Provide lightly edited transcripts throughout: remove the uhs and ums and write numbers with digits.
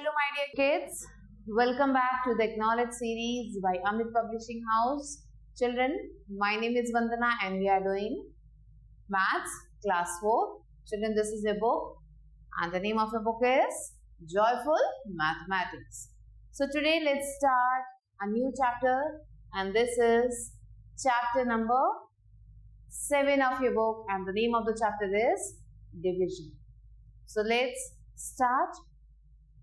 Hello my dear kids, welcome back to the Acknowledge series by Amit Publishing House. Children, my name is Vandana and we are doing Maths Class 4. Children, this is a book and the name of the book is Joyful Mathematics. So today let's start a new chapter and this is chapter number 7 of your book and the name of the chapter is Division. So let's start.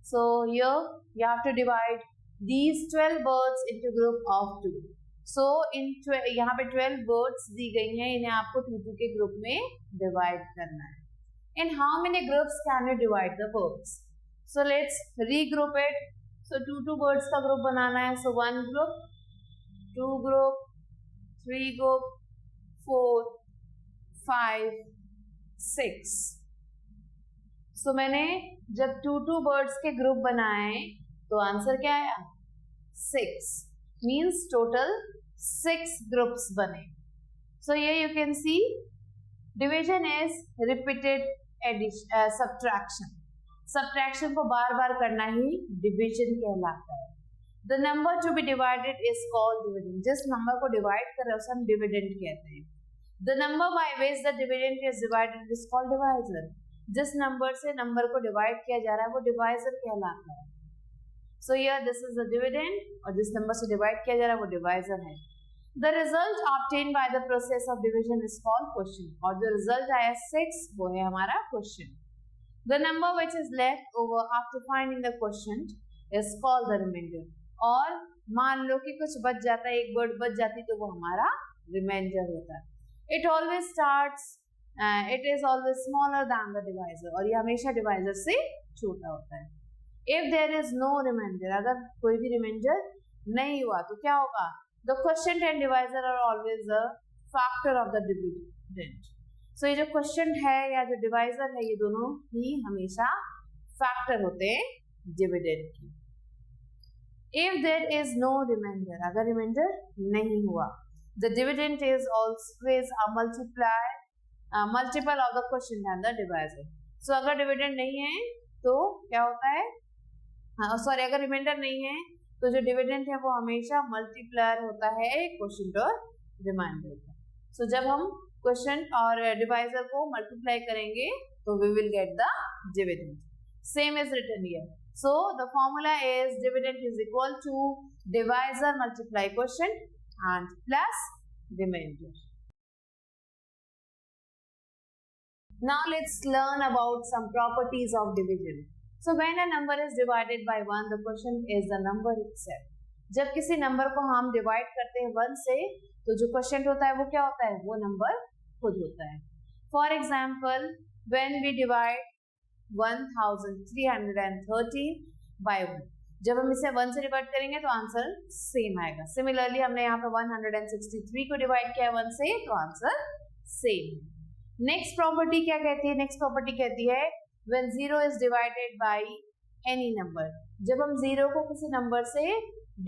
So here you have to divide these 12 birds into group of 2. So यहाँ पे 12 birds दी गई हैं, इन्हें आपको 2 के group में divide करना है. In how many groups can you divide the birds? So let's regroup it. So 2 birds का ग्रुप बनाना है. So 1 group, 2 group, 3 group, 4, 5, 6. So मैंने जब 2 birds के ग्रुप बनाए तो आंसर क्या आया? 6 means total 6 groups बने. So here you can see division is repeated addition, subtraction. Subtraction को बार बार करना ही division कहलाता है. The number to be divided is called dividend. जिस नंबर को डिवाइड कर रहे हैं उसे हम dividend कहते हैं. The number by which the dividend is divided is called divisor. जिस नंबर से नंबर को डिवाइड किया जा रहा है वो डिवाइजर कहलाता है. So here this is the dividend और जिस नंबर से डिवाइड किया जा रहा है वो डिवाइजर है. The result obtain by the process of division is called quotient और जो रिजल्ट आया 6 वो है हमारा quotient. The number which is left over after finding the quotient is called the remainder. और मान लो कि कुछ बच जाता है, एक वर्ड बच जाती तो वो हमारा रिमाइंडर होता है. It always starts it is always smaller than the divisor और ये हमेशा डिवाइजर से छोटा होता है. If there is no remainder, अगर कोई भी रिमाइंडर नहीं हुआ तो क्या होगा? The quotient and divisor are always a factor of the dividend. So ये जो quotient है या जो divisor है ये दोनों ही हमेशा factor होते हैं dividend की. If there is no remainder, अगर remainder नहीं हुआ, the dividend is always a multiple of the quotient and the divisor. So अगर डिविडेंड नहीं है तो क्या होता है? सॉरी, अगर रिमाइंडर नहीं है तो जो डिविडेंड है वो हमेशा मल्टीप्लायर होता है क्वोशिएंट और रिमाइंडर का. सो जब हम क्वोशिएंट और डिवाइजर को मल्टीप्लाई करेंगे तो we will get the dividend. Same is written here. So the formula is dividend is equal to divisor multiply quotient and plus remainder. Now let's learn about some properties of division. So when a number is divided by 1, the quotient is the number itself. जब किसी number को हम divide करते हैं 1 से तो जो quotient होता है वो क्या होता है? वो नंबर खुद होता है. For example when we divide 1313 by 1, जब हम इसे 1 से डिवाइड करेंगे तो आंसर सेम आएगा. सिमिलरली हमने यहाँ पे 163 को डिवाइड किया 1 से तो आंसर सेम है. नेक्स्ट प्रॉपर्टी क्या कहती है? नेक्स्ट प्रॉपर्टी कहती है when 0 is divided by any number. जब हम 0 को किसी नंबर से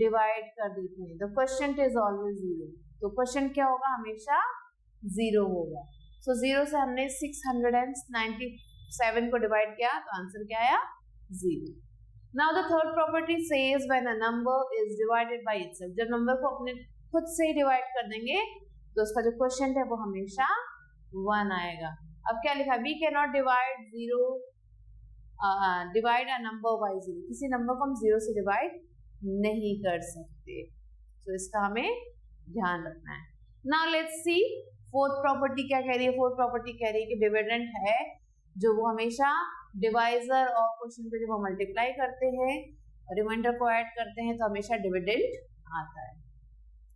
डिवाइड कर देते हैं the quotient is always 0. तो क्वोशिएंट क्या होगा? हमेशा 0 होगा. सो 0 से हमने 697 को डिवाइड किया तो आंसर क्या आया? 0. Now the third property says when a number is divided by itself. जब नंबर को अपने खुद से डिवाइड कर देंगे तो उसका जो क्वोशिएंट है वो हमेशा 1 आएगा. अब क्या लिखा? We can not divide a number by 0. किसी नंबर को हम 0 से डिवाइड नहीं कर सकते. तो इसका हमें ध्यान रखना है. Now let's C fourth property क्या कह रही है. फोर्थ प्रॉपर्टी कह रही है कि डिविडेंड है जो वो हमेशा डिवाइजर और क्वोशिएंट पे जब हम मल्टीप्लाई करते हैं रिमाइंडर को ऐड करते हैं तो हमेशा डिविडेंड आता है.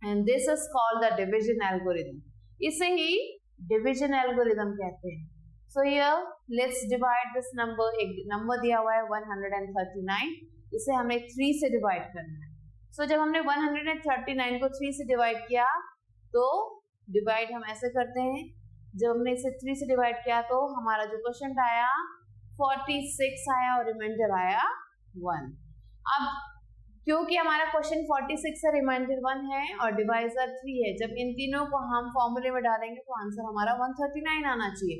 And this is called the division algorithm. इसे ही डिविजन एल्गोरिथम कहते हैं. So here let's divide this number. एक नंबर दिया हुआ है 139. इसे हमें 3 से डिवाइड करना है. सो जब हमने 139 को 3 से डिवाइड किया तो डिवाइड हम ऐसे करते हैं. जब हमने इसे 3 से डिवाइड किया तो हमारा जो क्वोशिएंट आया 46 आया और रिमाइंडर आया 1. अब क्योंकि हमारा क्वेश्चन 46 है, रिमाइंडर 1 है और डिवाइजर 3 है, जब इन तीनों को हम फॉर्मूले में डालेंगे तो आंसर हमारा 139 आना चाहिए.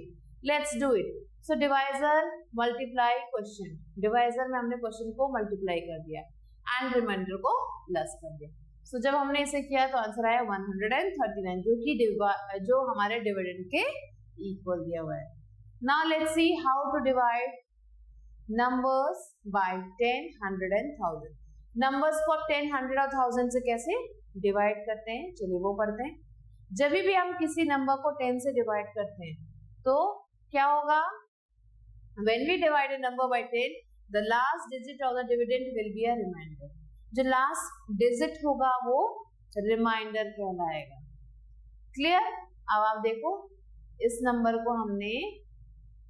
Let's do it. So divisor multiply question, divisor में हमने क्वेश्चन को मल्टीप्लाई कर दिया एंड रिमाइंडर को प्लस कर दिया. सो जब हमने इसे किया तो आंसर आया 139 जो कि जो हमारे डिविडेंड के इक्वल दिया हुआ है. Now let's see how to divide numbers by 10, 100 and 1000. Numbers को 10, 100 और 1000 से कैसे डिवाइड करते हैं, चलिए वो पढ़ते हैं. जब भी हम किसी नंबर को 10 से डिवाइड करते हैं तो क्या होगा, when we divide a number by 10 the last digit of the dividend will be a reminder. जो लास्ट डिजिट होगा वो रिमाइंडर कहलाएगा. क्लियर. अब आप देखो इस नंबर को हमने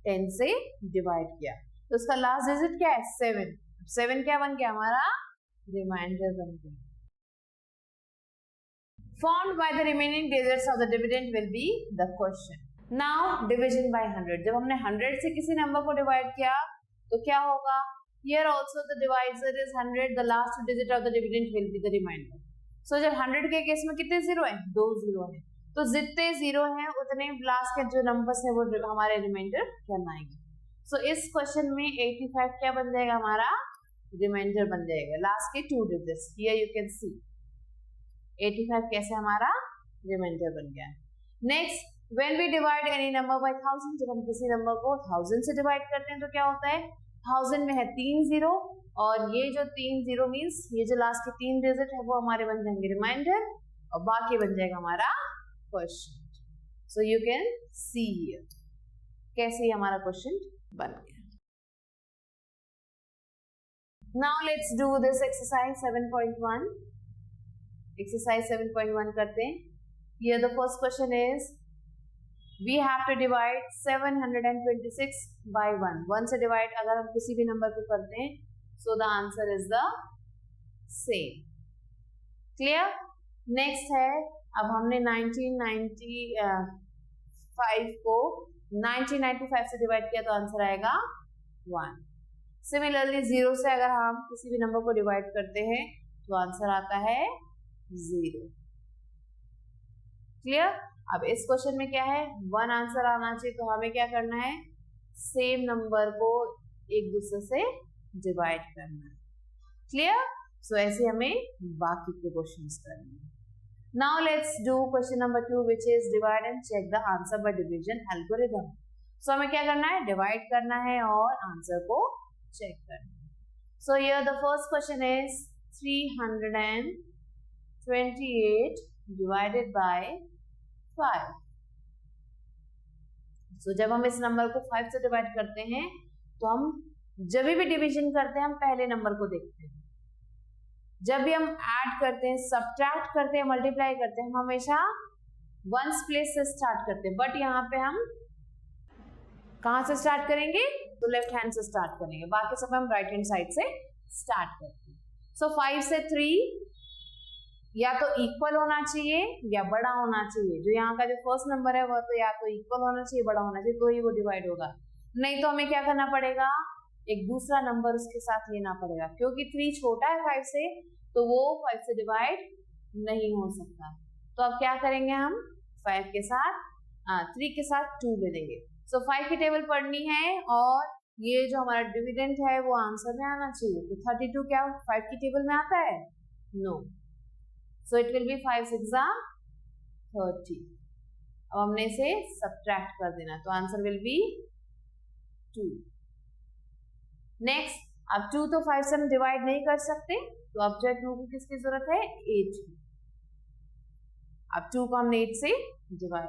10 से डिवाइड किया तो उसका लास्ट डिजिट क्या है 7. 7 क्या बन गया हमारा रिमाइंडर बन गया. Formed by the remaining digits of the dividend will be the question. Now division by 100. जब हमने 100 से किसी नंबर को डिवाइड किया तो क्या होगा, here also the divisor is 100, the last digit of the dividend will be the remainder. So जब 100 के केस में कितने जीरो हैं, 2 जीरो हैं, तो जितने जीरो हैं उतने लास्ट के जो नंबर्स हैं वो हमारे रिमाइंडर कहलाएंगे. सो इस क्वेश्चन में 85 क्या बन जाएगा हमारा रिमाइंडर बन जाएगा, लास्ट के 2 digits. Here you can see 85 कैसे हमारा रिमाइंडर बन गया. Next, when we divide any number by 1000, जब हम किसी नंबर को 1000 से डिवाइड करते हैं तो क्या होता है, 1000 में है 3 जीरो और ये जो 3 जीरो मींस ये जो लास्ट के 3 डिजिट है वो हमारे बन जाएंगे रिमाइंडर और बाकी बन जाएगा हमारा question. So you can see here कैसे हमारा क्वेश्चन बन गया. Now let's do this exercise 7.1. Exercise 7.1 करते हैं. Here the first question is we have to divide 726 by 1. 1 से डिवाइड अगर हम किसी भी नंबर को करते हैं so the answer is the same. Clear? Next है, अब हमने 1995 को 1995 से डिवाइड किया तो आंसर आएगा 1. सिमिलरली 0 से अगर हम किसी भी नंबर को डिवाइड करते हैं तो आंसर आता है 0. क्लियर. अब इस क्वेश्चन में क्या है, 1 आंसर आना चाहिए तो हमें क्या करना है, सेम नंबर को एक दूसरे से डिवाइड करना है. क्लियर. सो ऐसे हमें बाकी के क्वेश्चंस करने हैं. Now let's do question number 2 which is divide and check the answer by division algorithm. So हमें क्या करना है, डिवाइड करना है और आंसर को चेक करना है. So here the first question is 328 divided by 5. So, जब हम इस नंबर को 5 से डिवाइड करते हैं तो हम जब भी डिवीजन करते हैं हम पहले नंबर को देखते हैं. जब भी हम ऐड करते हैं, सब्ट्रैक्ट करते हैं, मल्टीप्लाई करते हैं, हम हमेशा वंस प्लेस से स्टार्ट करते हैं. बट यहाँ पे हम कहाँ से स्टार्ट करेंगे, तो लेफ्ट हैंड से स्टार्ट करेंगे. बाकी सब हम राइट हैंड साइड से स्टार्ट करते हैं. सो 5 से 3 या तो इक्वल होना चाहिए या बड़ा होना चाहिए. जो यहाँ का जो फर्स्ट नंबर है वो तो या तो इक्वल होना चाहिए, बड़ा होना चाहिए, तो ही वो डिवाइड होगा. नहीं तो हमें क्या करना पड़ेगा, एक दूसरा नंबर उसके साथ लेना पड़ेगा. क्योंकि 3 छोटा है 5 से तो वो 5 से डिवाइड नहीं हो सकता. तो अब क्या करेंगे, हम 5 के साथ 3 के साथ 2 ले लेंगे. सो 5 की टेबल पढ़नी है और ये जो हमारा डिविडेंड है वो आंसर में आना चाहिए. तो 32 क्या 5 की टेबल में आता है, no. So it will be 5 6 30. अब हमने इसे सब्ट्रैक्ट कर देना तो आंसर विल बी 2. नेक्स्ट, अब 2 तो 5 से हम डिवाइड नहीं कर सकते तो अब जो 2 को किसकी जरूरत है, 8 की. अब 2 को हमने 8 से डिवाइड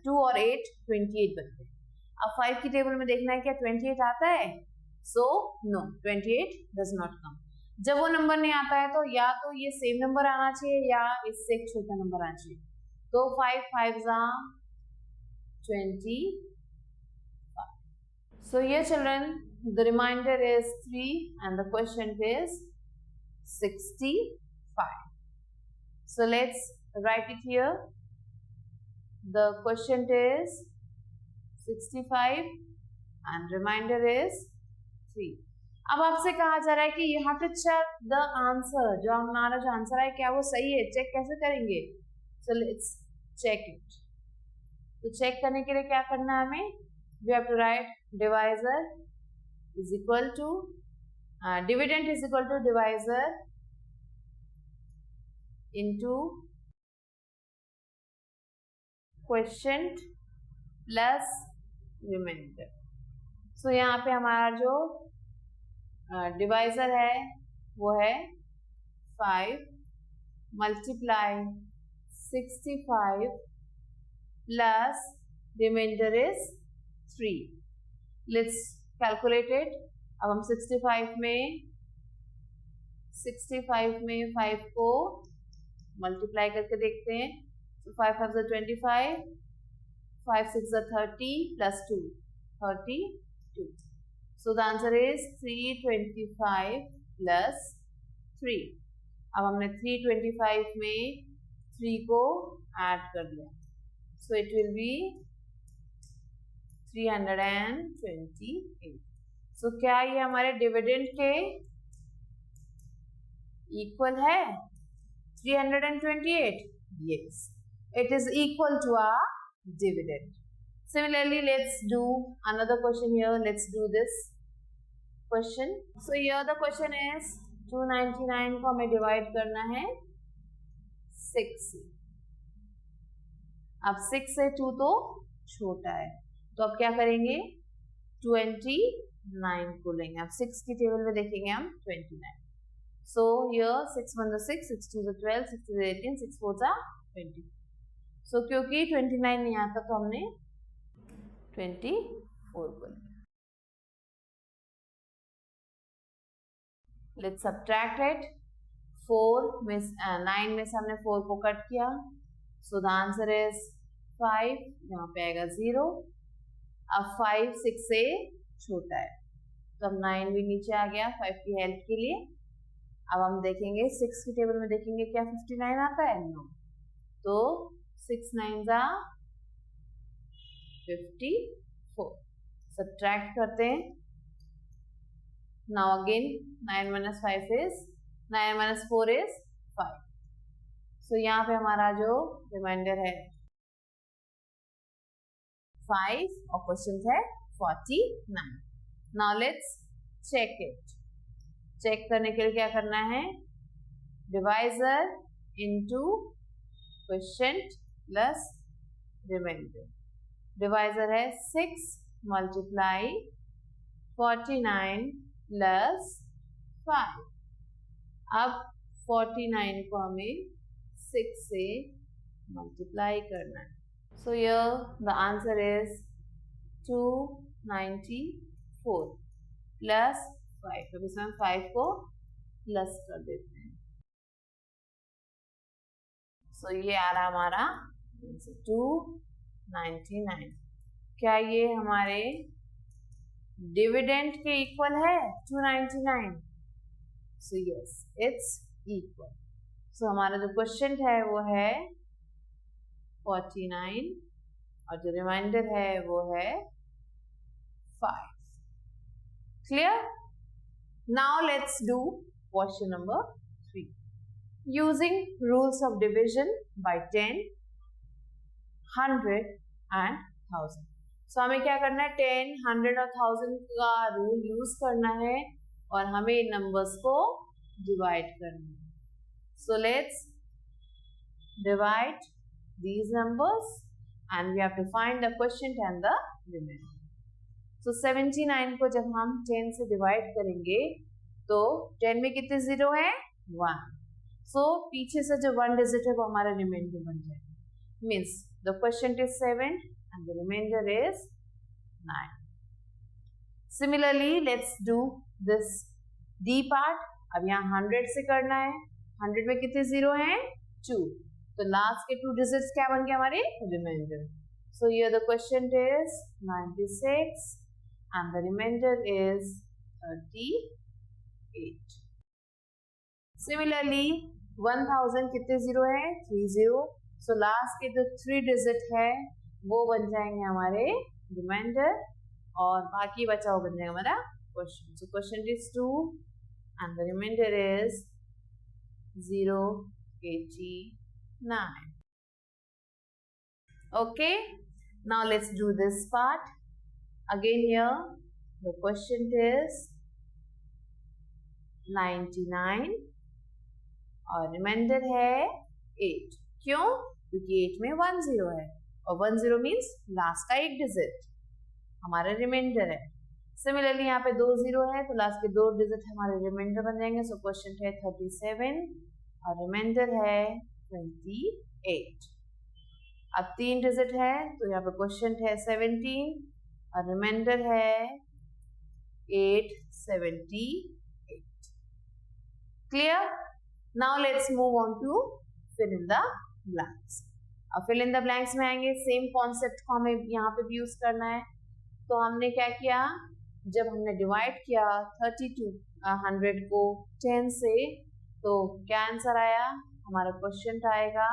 2 और 8 28 बनते हैं. अब 5 की टेबल में देखना है क्या 28 आता है, so no 28 does not come. जब वो नंबर नहीं आता है तो या तो ये सेम नंबर आना चाहिए या इससे एक छोटा नंबर आना चाहिए. तो 5 5 25. So here children, the remainder is 3 and the quotient is 65. So let's write it here. The quotient is 65 and remainder is 3. अब आपसे कहा जा रहा है कि you have to check the answer. जो हमारा जो आंसर है क्या वो सही है, चेक कैसे करेंगे. So let's check it. तो चेक करने के लिए क्या करना है हमें, we have to write divisor is equal to dividend is equal to divisor into quotient plus remainder. So यहाँ पे हमारा जो डिवाइजर है वो है 5 multiply 65 plus remainder is 3. Let's calculate it. अब हम 65 में 5 को मल्टीप्लाई करके देखते हैं. So 5 5 is 25, 5 6 is 30 plus 2, 32. So the answer is 325 plus 3. अब हमने 325 में 3 को ऐड कर दिया. So it will be 328. So क्या ये हमारे डिविडेंड के इक्वल है 328? Yes. It is equal to our dividend. Similarly, let's do another question here. Let's do this question. So here the question is 299 को हमें डिवाइड करना है 6 से. अब 6 से 2 तो छोटा है, तो अब क्या करेंगे 29 को लेंगे. अब 6 की टेबल में देखेंगे हम 29. So here 6 1 is 6, 6 2 is 12, 6 3 is 18, 6 4 is 20. So क्योंकि 29 नहीं आता तो हमने 24 को लिया. Let's subtract it. 9 में से हमने 4 को कट किया. So the answer is 5. यहाँ पे आएगा 0. अब 5 6 से छोटा है, तो अब 9 भी नीचे आ गया 5 की हेल्प के लिए. अब हम देखेंगे 6 की टेबल में देखेंगे क्या 59 आता है? नो. तो 6 9 are 54. सब्ट्रैक्ट करते हैं. Now again 9 minus 5 is 9 minus 4 is 5. सो यहाँ पे हमारा जो रिमाइंडर है 5 और क्वेश्चन है 49. Now let's check it. Check करने के लिए क्या करना है? Divisor into quotient plus remainder. Divisor है 6 मल्टीप्लाई 49 प्लस 5. अब 49 को हमें 6 से मल्टीप्लाई करना है. So here the answer is 294 plus 5. तो इसमें 5 को प्लस कर देते हैं. सो ये आ रहा हमारा 299. क्या ये हमारे डिविडेंड के इक्वल है 299? So yes, it's equal. So हमारा जो क्वेश्चन है वो है 49 और जो रिमाइंडर है वो है 5. Clear? Now let's do question number 3. Using rules of division by 10, 100 and 1000. So हमें क्या करना है? 10, 100 और 1000 का रूल यूज करना है और हमें इन नंबर्स को डिवाइड करना है. So let's divide these numbers and we have to find the quotient and the remainder. So 79 को जब हम 10 से डिवाइड करेंगे तो 10 में कितने जीरो है? 1. So पीछे से जो 1 डिजिट है वो हमारा रिमाइंडर बन जाएगा. Means the quotient is 7 and the remainder is 9. Similarly, let's do this D part. अब यहाँ 100 से करना है. 100 में कितने जीरो हैं? 2. तो लास्ट के 2 डिजिट्स क्या बन गए हमारे? Reminder. So here the quotient is 96 and the remainder is 38. Similarly, 1000 कितने जीरो है? 30. So लास्ट के जो 3 डिजिट है वो बन जाएंगे हमारे रिमाइंडर और बाकी बचा हुआ बन जाएगा हमारा question. So question is 2 and the remainder is 089. Okay, now let's do this part. Again here the quotient is 99 और रिमाइंडर है 8. क्यों? क्योंकि 8 में 1 0 है और 1 0 मीन्स लास्ट का एक डिजिट हमारा रिमाइंडर है. सिमिलरली यहाँ पे 2 0 है तो लास्ट के 2 डिजिट हमारे रिमाइंडर बन जाएंगे. सो क्वेश्चन है 37 और रिमाइंडर है 28. अब 3 डिजिट है तो यहाँ पे क्वेश्चन है 17 और रिमाइंडर है 878. Clear? Now let's move on to fill in the blanks. अब फिल इन द ब्लैंक्स में आएंगे. सेम कॉन्सेप्ट को हमें यहाँ पे भी यूज करना है. तो हमने क्या किया, जब हमने डिवाइड किया 3200 को 10 से तो क्या आंसर आया, हमारा क्वेश्चन आएगा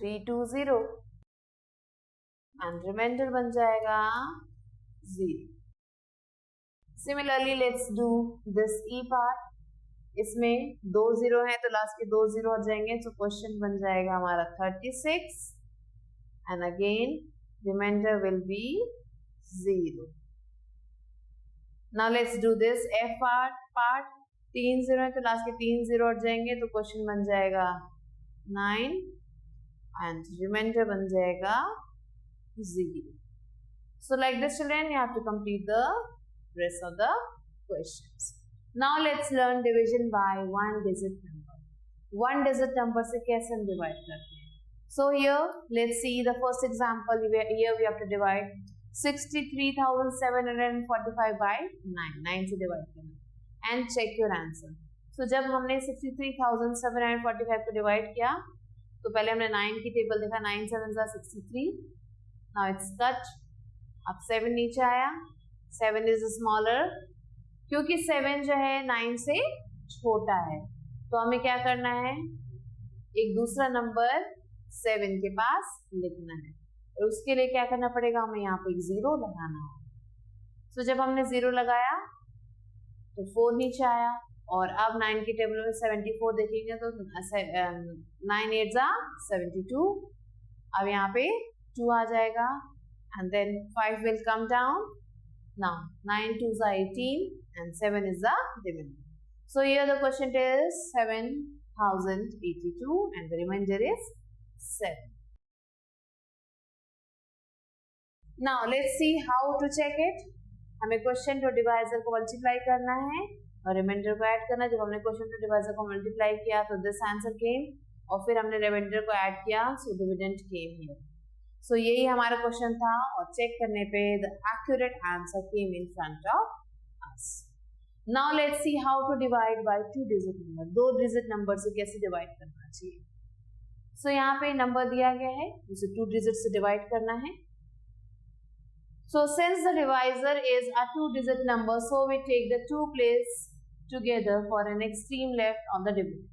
320 एंड रिमाइंडर बन जाएगा 0. Similarly let's do this E part. इसमें 2 0 है तो लास्ट के 2 0 हो जाएंगे. तो क्वेश्चन बन जाएगा हमारा 36 and again remainder will be 0. Now let's do this F part. 3 0 है तो लास्ट के 3 0 हट जाएंगे तो क्वेश्चन बन जाएगा 9 and remainder बन जाएगा 0. So like this children you have to complete the rest of the questions. Now let's learn division by one digit number. One digit number से कैसे हम डिवाइड करते हैं. So here let's see the first example. Here we have to divide 63,745 by 9. 9 से divide करना and check your answer. So जब हमने 63,745 को डिवाइड किया तो पहले हमने 9 की टेबल देखा. 9 7 63. Now it's cut. अब 7 नीचे आया. 7 is smaller क्योंकि 7 जो है 9 से छोटा है. तो हमें क्या करना है, एक दूसरा नंबर 7 के पास लिखना है और उसके लिए क्या करना पड़ेगा, हमें यहाँ पे एक 0 लगाना है. तो जब हमने 0 लगाया तो 4 नीचे आया और अब 9 की टेबल में 74 देखेंगे तो 9 8 72. अब यहाँ पे 2 आ जाएगा and then 5 will come down. Now 9 2 18 and 7 is the remainder. So here the quotient is 7082 and the remainder is 7. Now let's see how to check it. हमें क्वेश्चन टू डिवाइजर को मल्टीप्लाई करना है और रिमाइंडर को add करना है. जब हमने क्वेश्चन टू डिवाइजर को मल्टीप्लाई किया तो दिस आंसर केम और फिर हमने रिमाइंडर को ऐड किया सो डिविडेंड केम हियर. सो यही हमारा क्वेश्चन था और चेक करने पे the accurate answer came in front of us. Now let's see how to divide by 2 digit number. 2 digit number से कैसे डिवाइड करना चाहिए. सो यहाँ पे नंबर दिया गया है उसे 2 डिजिट से डिवाइड करना है. So since the divisor is a 2 digit number so we take the 2 place together for an extreme left on the dividend.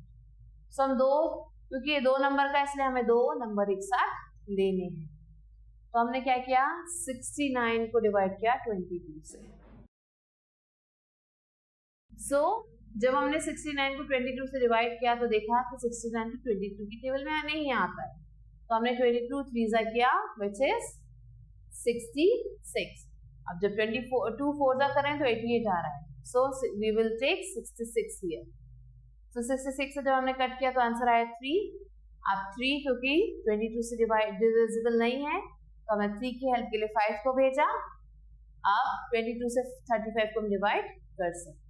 So हम क्योंकि ये 2 नंबर का इसलिए हमें 2 नंबर एक साथ लेने हैं. तो हमने क्या किया, 69 को डिवाइड किया 22 से. सो जब हमने 69 को 22 से डिवाइड किया तो देखा कि 69 को 22 की टेबल में नहीं आता है. तो हमने 22 3 किया विच इज 66. अब जब 2 4 करें तो 88 आ रहा है. So we will take 66 here. So 66 से जब हमने कट किया तो आंसर आया 3. अब 3 क्योंकि 22 से डिविजिबल नहीं है तो हमने 3 की हेल्प के लिए 5 को भेजा. अब 22 से 35 को हम डिवाइड कर सकते.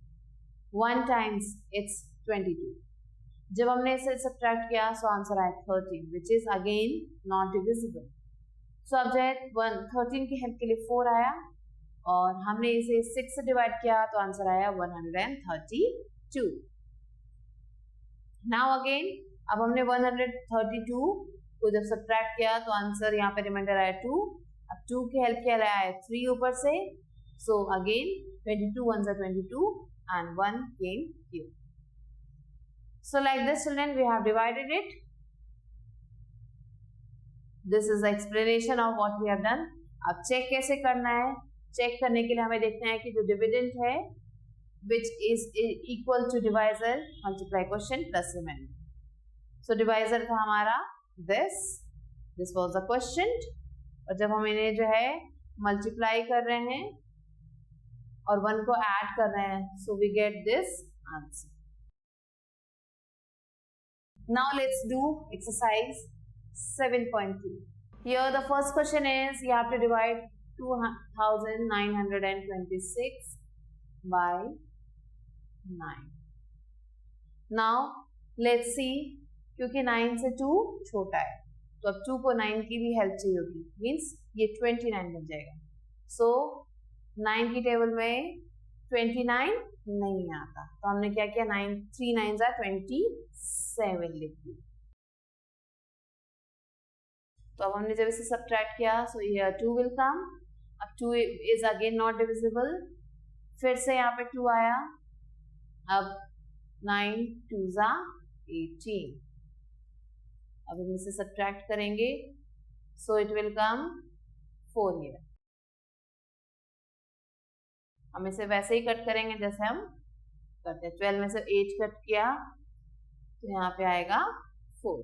1 times it's 22. जब हमने इसे सब्ट्रैक्ट किया सो आंसर आया 13 which is again not divisible. सो अब जो है 13 की हेल्प के लिए 4 आया और हमने इसे 6 से डिवाइड किया तो आंसर आया 132. नाउ अगेन अब हमने 132 को जब सब्ट्रैक्ट किया तो आंसर यहाँ पे रिमाइंडर आया 2. अब 2 की हेल्प के लिए आया 3 ऊपर से. So again 22 1 22 and 1 came here. So like this children we have divided it. This is the explanation of what we have done. अब चेक कैसे करना है, चेक करने के लिए हमें देखना है कि जो डिविडेंड है which is equal to divisor multiply quotient plus remainder. So divisor था हमारा this was the quotient और जब हम इन्हें जो है मल्टीप्लाई कर रहे हैं और 1 को ऐड कर रहे हैं, so we get this answer. Now let's do exercise 7.2. Here the first question is you have to divide 2926 by 9. Now let's see, क्योंकि 9 से 2 छोटा है तो अब 2 को 9 की भी हेल्प चाहिए होगी, मीन्स ये 29 बन जाएगा. सो 9 की टेबल में 29 नहीं आता तो हमने क्या किया, 3 9s are 27 लिख दिया. तो अब हमने जब इसे सब्ट्रैक्ट किया, सो ये 2 विल कम. अब 2 इज अगेन नॉट डिविजिबल, फिर से यहाँ पे 2 आया. अब 9 2s are 18. अब हम इसे सब्ट्रैक्ट करेंगे, so it will come 4 here. हम इसे वैसे ही कट करेंगे जैसे हम करते हैं. 12 में से 8 कट किया तो यहाँ पे आएगा 4.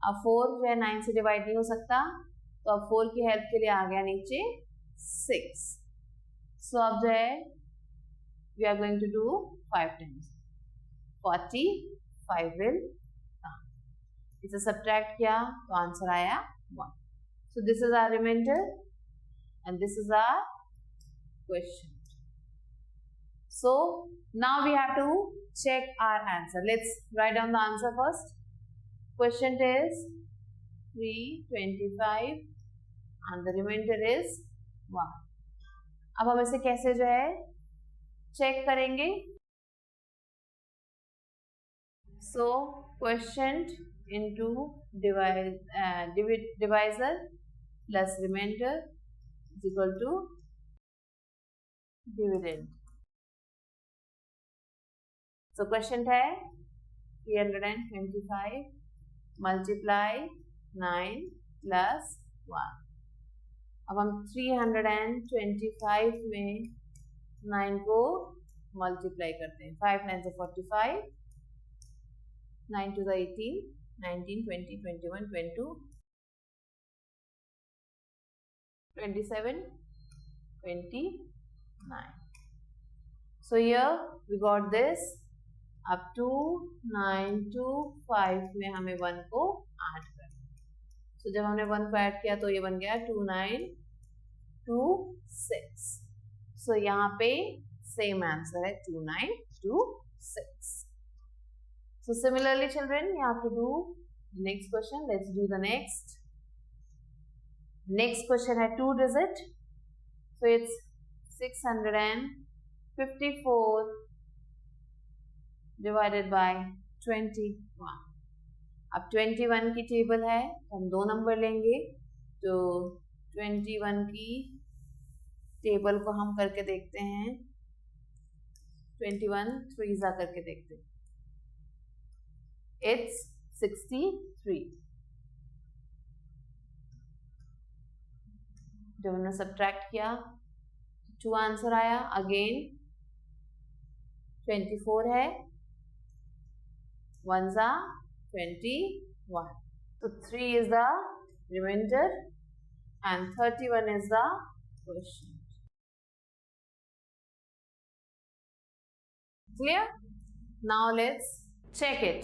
अब 4 जो है 9 से डिवाइड नहीं हो सकता, तो अब 4 की हेल्प के लिए आ गया नीचे 6. सो अब जो है we are going to do 5 times 45 will come. इसे सब्ट्रैक्ट किया तो आंसर आया 1. So this is our remainder and this is our question. So now we have to check our answer. Let's write down the answer first. Quotient is 325 and the remainder is 1. अब हम इसे कैसे जो है check करेंगे? So quotient into divisor plus remainder is equal to dividend. So question है 325 multiply 9 plus 1. अब हम 325 में 9 को मल्टीप्लाई करते हैं. 5 9 से 45, 9 to the 18, 19 20 21 22 27 29. So here we got this. अब 2925 में हमें 1 को ऐड करना. सो जब हमने 1 को ऐड किया तो ये बन गया 2926. सो यहाँ पे सेम आंसर है 2926. So similarly children you have to do next question. Let's do the next. Next question है 2 digit. So it's 654 divided by 21. अब 21 की टेबल है तो हम 2 नंबर लेंगे. तो 21 की टेबल को हम करके देखते हैं. 21 3s करके देखते हैं. It's 63. जब हमने सब्ट्रैक्ट किया 2 आंसर आया. अगेन 24 है, 1s are 21. So 3 is the remainder and 31 is the quotient. Clear? Now let's check it.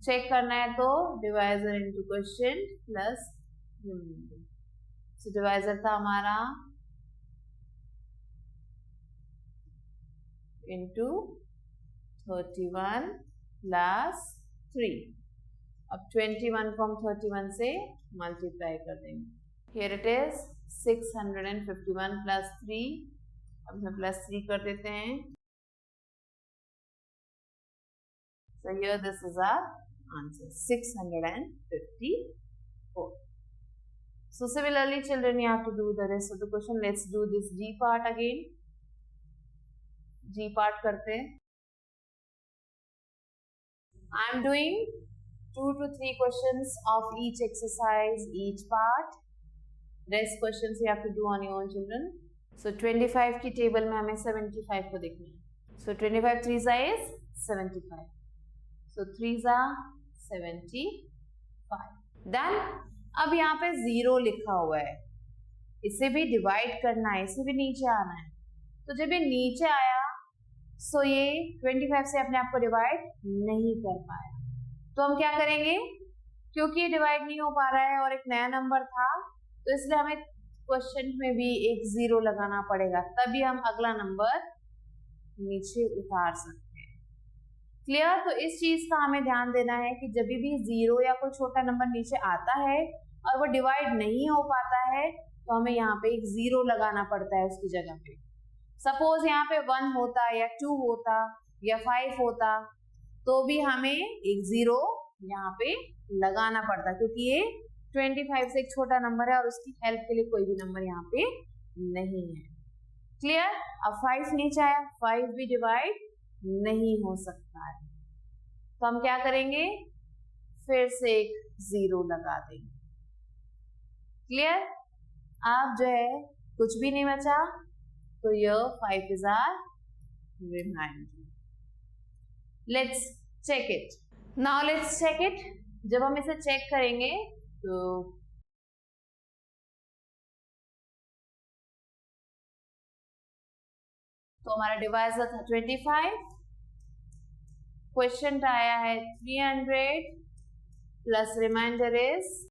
Check करना है तो divisor into quotient plus remainder. So divisor था हमारा into 31 plus 3. अब 21 को हम 31 से मल्टीप्लाई कर देंगे. Here it is 651 plus 3. अब इसमें प्लस 3 कर देते हैं. So here this is our answer 654. So similarly children you have to do the rest of the question. Let's do this G part again. G part करते हैं. I am doing 2 to 3 questions of each exercise, each part. Rest questions you have to do on your own children. So 25 की table में हमें 75 को देखना है. So 25 3s is 75. So 3s are 75. Then अब यहाँ पे 0 लिखा हुआ है. इसे भी डिवाइड करना है, इसे भी नीचे आना है। तो जब ये नीचे आया सो ये 25 से अपने आप को डिवाइड नहीं कर पाया। तो हम क्या करेंगे, क्योंकि ये डिवाइड नहीं हो पा रहा है और एक नया नंबर था, तो इसलिए हमें क्वेश्चन में भी एक 0 लगाना पड़ेगा, तभी हम अगला नंबर नीचे उतार सकते हैं। क्लियर? तो इस चीज का हमें ध्यान देना है कि जब भी 0 या कोई छोटा नंबर नीचे आता है और वो डिवाइड नहीं हो पाता है तो हमें यहाँ पे एक 0 लगाना पड़ता है उसकी जगह पे। सपोज यहाँ पे 1 होता या 2 होता या 5 होता तो भी हमें एक 0 यहाँ पे लगाना पड़ता, क्योंकि ये 25 से एक छोटा नंबर है और उसकी हेल्प के लिए कोई भी नंबर यहाँ पे नहीं है। क्लियर? अब 5 नीचे आया, 5 भी डिवाइड नहीं हो सकता है, तो हम क्या करेंगे, फिर से एक 0 लगा देंगे। क्लियर? अब जो है कुछ भी नहीं बचा, तो यह 5 is our remainder. Let's check it. Now let's check it. जब हम इसे चेक करेंगे तो हमारा डिवाइजर था 25, क्वेश्चन आया है 300 प्लस रिमाइंडर इज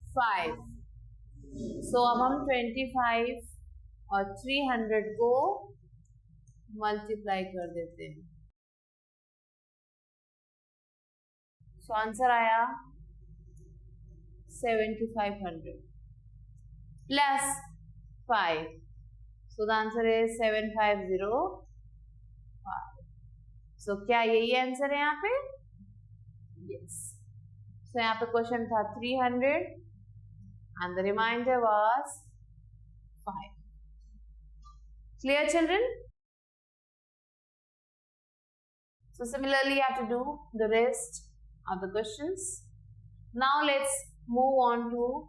5। सो अब हम 25 और 300 को मल्टीप्लाई कर देते हैं। सो आंसर आया 7500 plus 5। So the answer is 7505। सो क्या यही आंसर है यहाँ पे? यस। सो यहाँ पे क्वेश्चन था 300 and the remainder was 5. Clear, children? So similarly you have to do the rest of the questions. Now let's move on to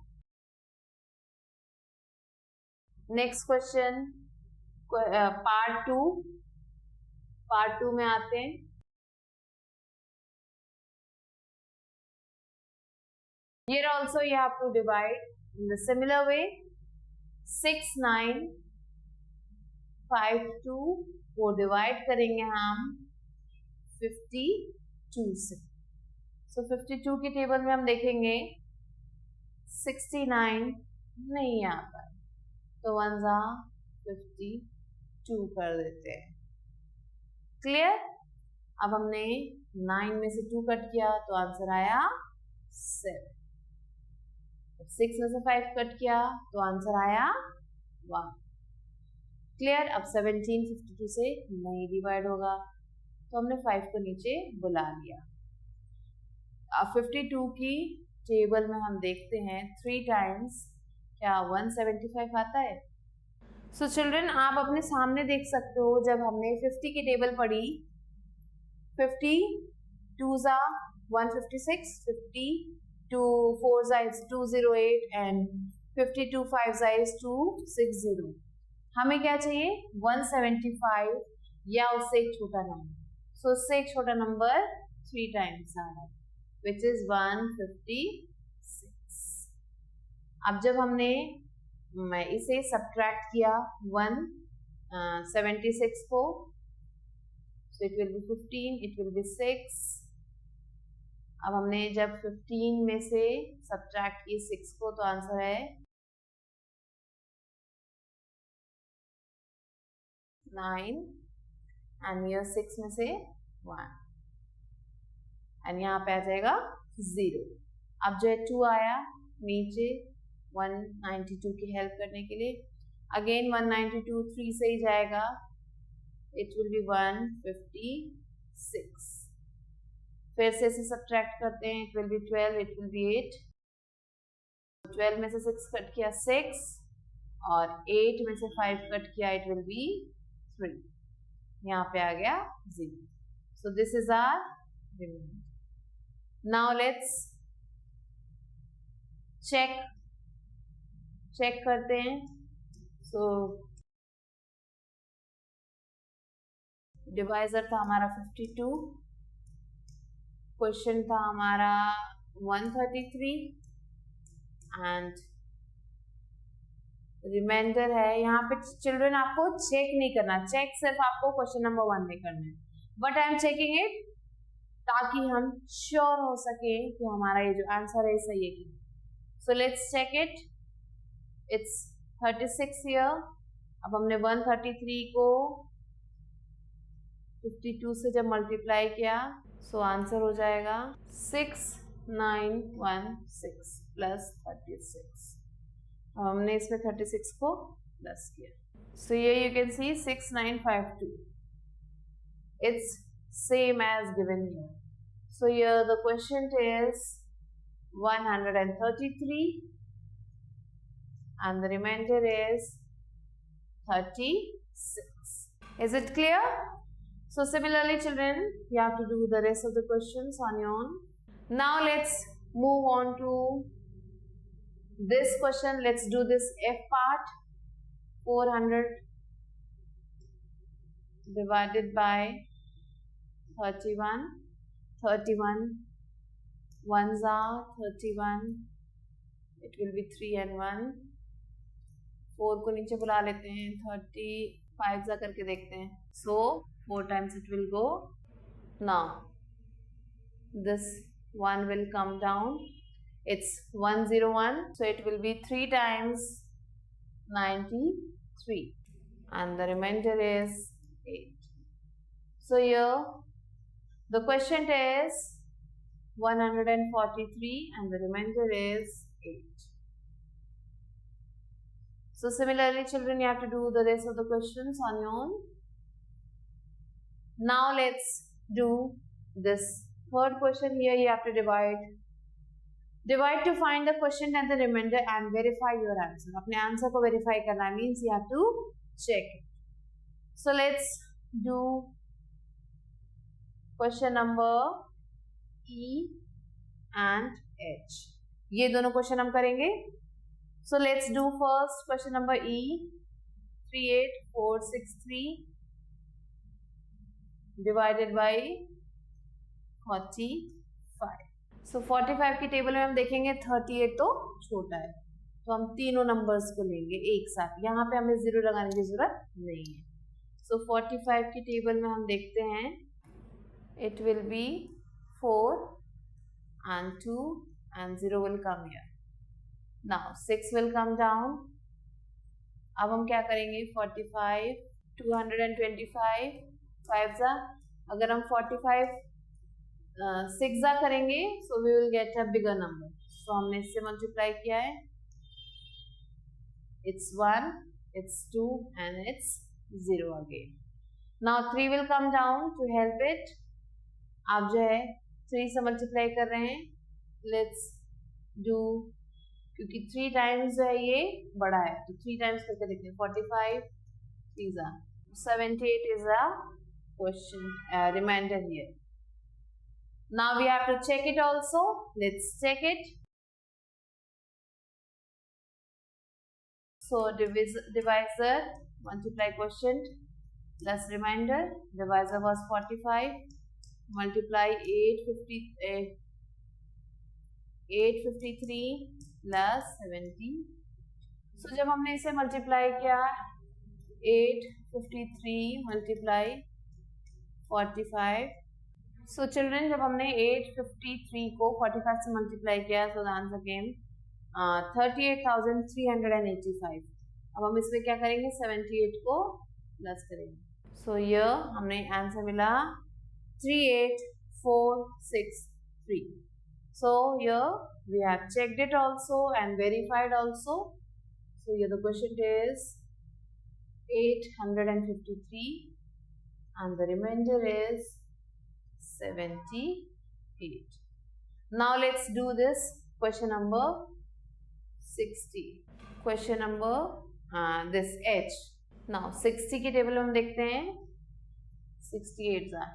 next question, part 2. Part 2 में आते हैं। Here also you have to divide in the similar way. 6, 9, 5, 2 को divide करेंगे हम 52 से। So 52 की table में हम देखेंगे 69 नहीं आता, तो 1 जा 52 कर देते हैं। क्लियर? अब हमने 9 में से 2 कट किया तो आंसर आया 7। 6 में से 5 कट किया तो आंसर आया 1। क्लियर? अब 17 52 से नहीं डिवाइड होगा, तो हमने 5 को नीचे बुला लिया। अब 52 की टेबल में हम देखते हैं 3 टाइम्स क्या 175 आता है। सो चिल्ड्रन आप अपने सामने देख सकते हो, जब हमने 50 की टेबल पढ़ी, 50 2 जा 156, 50 2 4 जा 208 एंड 52 5 जा 260। हमें क्या चाहिए? 175 या उससे एक छोटा नंबर। सो उससे एक छोटा नंबर 3 टाइम्स आ रहा है, which is 156। अब जब हमने इसे सब्ट्रैक्ट किया 176 को, so it will be 15, it will be 6। अब हमने जब 15 में से सब्ट्रैक्ट की 6 को तो आंसर है 9 एंड ये 6 में से 1 एंड यहाँ पे आ जाएगा 0। अब जो है 2 आया नीचे 192 की हेल्प करने के लिए, अगेन 192 3 से ही जाएगा, इट विल बी 156। फिर से इसे सब्ट्रैक्ट करते हैं, it will be 12, it will be 8। 12 में से 6 कट किया 6 और 8 में से 5 कट किया, इट विल बी 3। यहाँ पे आ गया 0। So this is our remainder. Now let's check करते हैं। सो डिवाइजर था हमारा 52, क्वेश्चन था हमारा 133 एंड रिमाइंडर है। यहाँ पे चिल्ड्रन आपको चेक नहीं करना, चेक सिर्फ आपको क्वेश्चन नंबर 1 में करना है, but I am checking it ताकि हम श्योर हो सके कि हमारा ये जो आंसर है सही है कि। So let's check it. It's 36 year. अब हमने 133 को 52 से जब मल्टीप्लाई किया सो आंसर हो जाएगा 6916 प्लस 36। अब हमने इसमें 36 को प्लस किया। सो ये you can see 6952। It's same as given here. So here the quotient is 133 and the remainder is 36. Is it clear? So similarly children, you have to do the rest of the questions on your own. Now let's move on to this question. Let's do this F part. 400 divided by 31. 31 ones are 31. It will be 3 and 1. 4 को नीचे बुला लेते हैं, 35 जा करके देखते हैं. So 4 times it will go. Now this 1 will come down. It's 101. So it will be 3 times 93 and the remainder is 8. So here the quotient is 143 and the remainder is 8. So similarly children, you have to do the rest of the questions on your own. Now let's do this third question. Here you have to divide to find the quotient and the remainder and verify your answer. अपने answer को verify करना means you have to check it. So let's do question number E and H. ये दोनों question हम करेंगे. So let's do first question number E. 38463 divided by 45. सो 45 की table में हम देखेंगे 38 तो छोटा है, तो हम तीनों नंबर्स को लेंगे एक साथ. यहाँ पे हमें 0 लगाने की जरूरत नहीं है. सो 45 की टेबल में हम देखते हैं it will be 4 and 2 and 0 will come here. Now 6 will come down. अब हम क्या करेंगे 45 225 5 जा, अगर हम 45 6 जा करेंगे so we will get a bigger number. So हमने इससे मल्टीप्लाई किया है. It's 1, it's 2 and it's 0 again. Now 3 will come down to help it. आप जो है 3 से मल्टीप्लाई कर रहे हैं. लेट्स डू, क्योंकि 3 टाइम्स जो है ये बड़ा है तो 3 टाइम्स करके देखते हैं. 45 3 78 is a question remainder here. Now we have to check it also. Let's check it. So divisor multiply quotient plus remainder. Divisor was 45. Multiply 853 plus 70. So जब हमने इसे मल्टीप्लाई किया 853 multiply 45. So children जब हमने 853 को 45 से मल्टीप्लाई किया so the answer came 38,385. अब हम इसमें क्या करेंगे 78 को प्लस करेंगे. So ये हमने आंसर मिला 38463. So here we have checked it also and verified also. So here the question is 853 and the remainder is 78. Now let's do this question number 60. Question number this H. Now 60 की table में हम देखते हैं 68 है,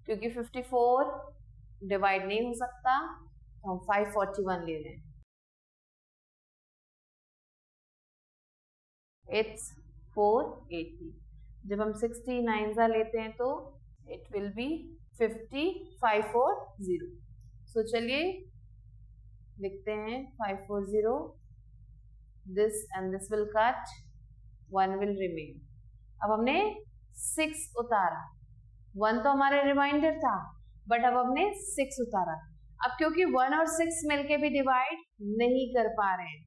क्योंकि 54 divide नहीं हो सकता तो हम 541 ले रहे हैं. It's 480. जब हम 69 लेते हैं तो it will be 540. So चलिए लिखते हैं 540. This and this will cut, 1 will remain. अब हमने 6 उतारा, 1 तो हमारा रिमाइंडर था, बट अब हमने 6 उतारा. अब क्योंकि 1 और 6 मिलके भी डिवाइड नहीं कर पा रहे हैं,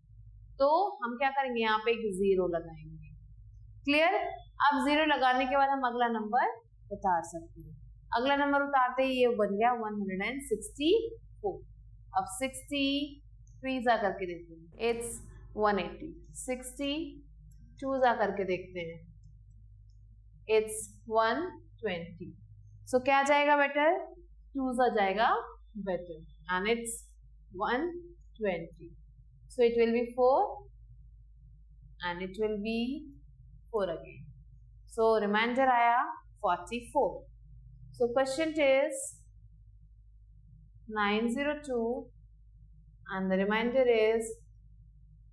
तो हम क्या करेंगे, यहाँ पे एक 0 लगाएंगे. क्लियर? अब 0 लगाने के बाद हम अगला नंबर उतार सकते हैं. अगला नंबर उतारते ही ये बन गया 164. अब 63 जा करके देखते हैं, इट्स 180. 62 जा करके देखते हैं, इट्स 120. सो क्या जाएगा बेटर, 2 जा जाएगा better, and it's 120. So it will be 4 and it will be 4 again. So remainder आया 44. So question is 902 and the remainder is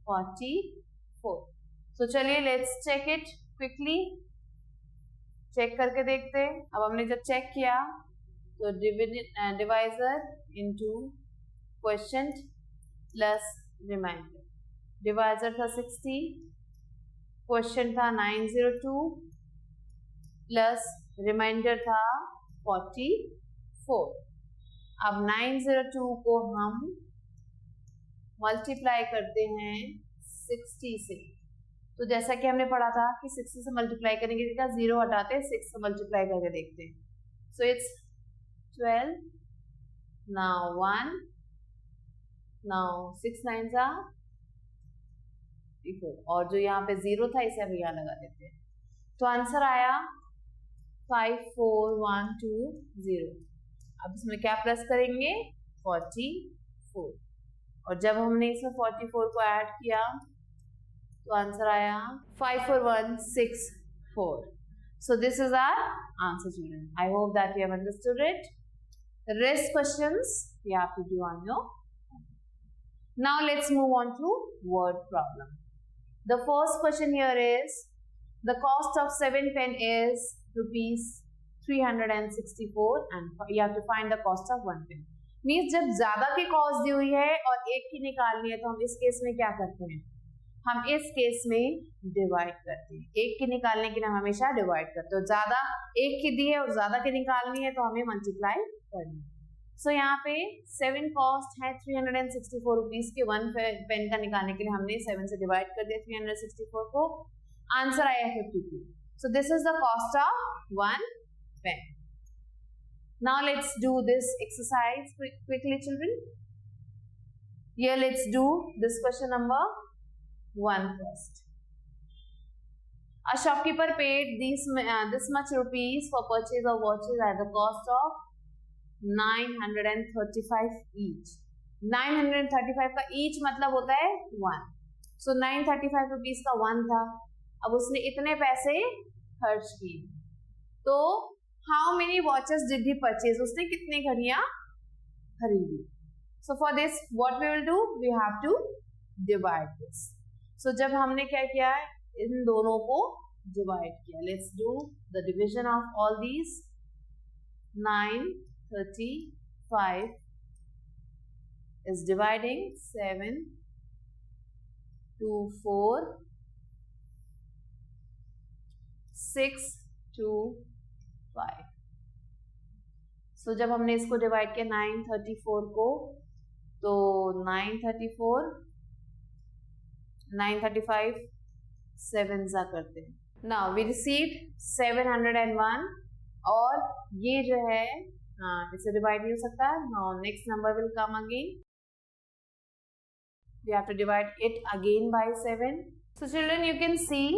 44. So चलिए let's check it quickly. Check करके देखते हैं. अब हमने जब चेक किया तो divisor into question plus remainder. Divisor था 60, क्वेश्चन था 902 प्लस रिमाइंडर था 44. अब 902 को हम मल्टीप्लाई करते हैं 60 से. तो जैसा कि हमने पढ़ा था कि 60 से मल्टीप्लाई करेंगे, 0 हटाते हैं, 6 से मल्टीप्लाई करके देखते हैं. So it's 12, now 1, now 6 9s are 34. और जो यहाँ पे 0 था इसे हम यहाँ लगा देते हैं. तो आंसर आया 54120. अब इसमें क्या प्लस करेंगे, 44. और जब हमने इसमें 44 को ऐड किया तो आंसर आया 54164. So this is our answer, children. I hope that you have understood it. The rest questions you have to do on your own. Now let's move on to word problem. The first question here is the cost of 7 pen is rupees 364 and you have to find the cost of 1 pen. Means जब ज्यादा की cost दी हुई है और एक की निकालनी है तो हम इस केस में क्या करते हैं, हम इस केस में डिवाइड करते हैं. एक की निकालने के लिए हम हमेशा डिवाइड करते हैं. ज्यादा एक की दी है और ज्यादा की निकालनी है तो हमें मल्टीप्लाई करनी है. सो यहाँ पे 7 कॉस्ट है 364 रुपीज के. 1 पेन का निकालने के लिए हमने 7 से डिवाइड कर दिया 364 को. आंसर आया 52. So this is the cost of 1 pen. Now let's do this exercise quickly children. Here let's do this question number 1 first. A shopkeeper paid this much rupees for purchase of watches at the cost of 935 each. 935 का each मतलब होता है 1. So 935 rupees का 1 था. अब उसने इतने पैसे खर्च किए. तो how many watches did he purchase? उसने कितनी घड़ियां खरीदी? So for this what we will do? We have to divide this. So जब हमने क्या किया है, इन दोनों को डिवाइड किया. Let's do the division of all these. 935 is dividing 7 to 4, 6 to 5. So जब हमने इसको डिवाइड किया 934 को, तो 934 935 7 सा करते हैं. Now we received 701 और ये जो है इसे डिवाइड नहीं हो सकता. Now next number will come again. We have to divide it again by 7. So children you can see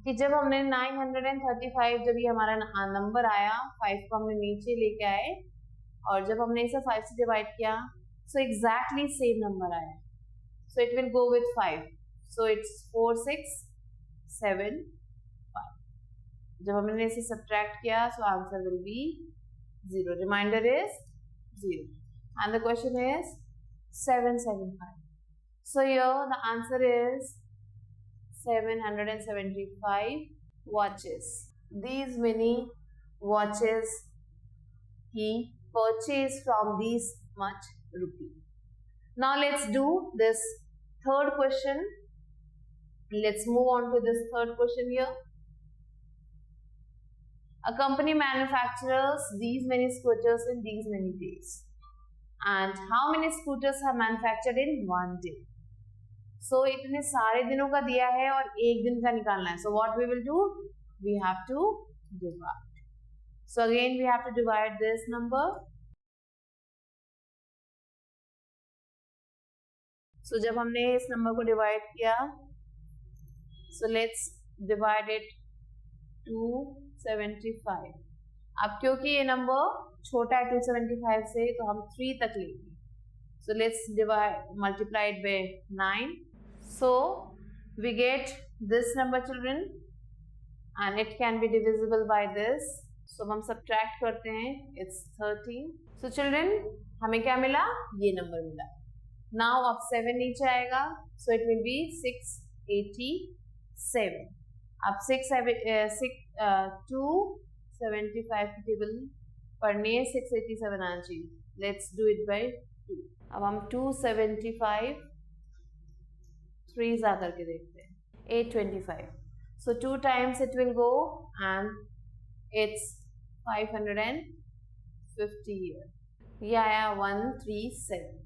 कि जब हमने 935 जब ये हमारा नंबर आया 5 को हमने नीचे लेके आए और जब हमने इसे 5 से डिवाइड किया so exactly same number आया. So it will go with 5. So it's 4 6 7 5. जब हमने इसे subtract किया so answer will be 0. Remainder is 0. And the question is 775. So here the answer is 775 watches. These many watches he purchased from these much rupee. Now let's do this third question. Let's move on to this third question here. A company manufactures these many scooters in these many days. And how many scooters are manufactured in one day? So इतने सारे दिनों का दिया है और एक दिन का निकालना है. So what we will do? We have to divide. So again we have to divide this number. So जब हमने इस नंबर को डिवाइड किया, so let's divide it 275. अब क्योंकि ये नंबर छोटा है 275 से, तो हम 3 तक लेंगे. So let's divide, multiply it by 9. So we get this number, children, and it can be divisible by this. So हम subtract करते हैं, it's 13. So children, हमें क्या मिला? ये नंबर मिला. Now अब 7 नीचे आएगा, so it will be 687. अब 275 की टेबल पढ़नी है, 687 आना चाहिए. Let's do it by 2. अब हम 275 3 जा करके देखते हैं. 825. So 2 times it will go and it's 550 here. ये आया 137.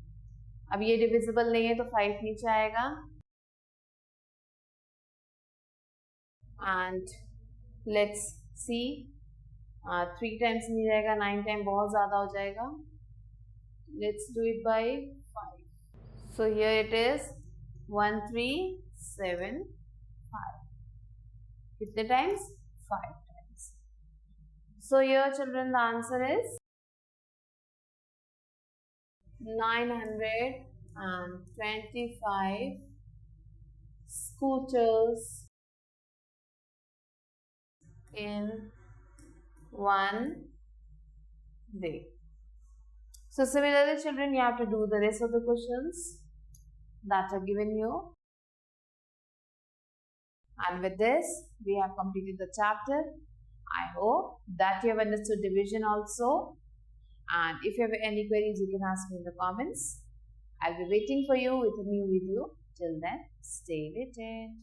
अब ये डिविजिबल नहीं है तो 5 नीचे आएगा. And let's see, 3 times नहीं जाएगा, 9 times बहुत ज़्यादा हो जाएगा. Let's do it by 5. So here it is 1375. कितने times? 5 times. So here children, the answer is 925 scooters in one day. So similarly children, you have to do the rest of the questions that are given you. And with this, we have completed the chapter. I hope that you have understood division also. And if you have any queries, you can ask me in the comments. I'll be waiting for you with a new video. Till then, stay waited.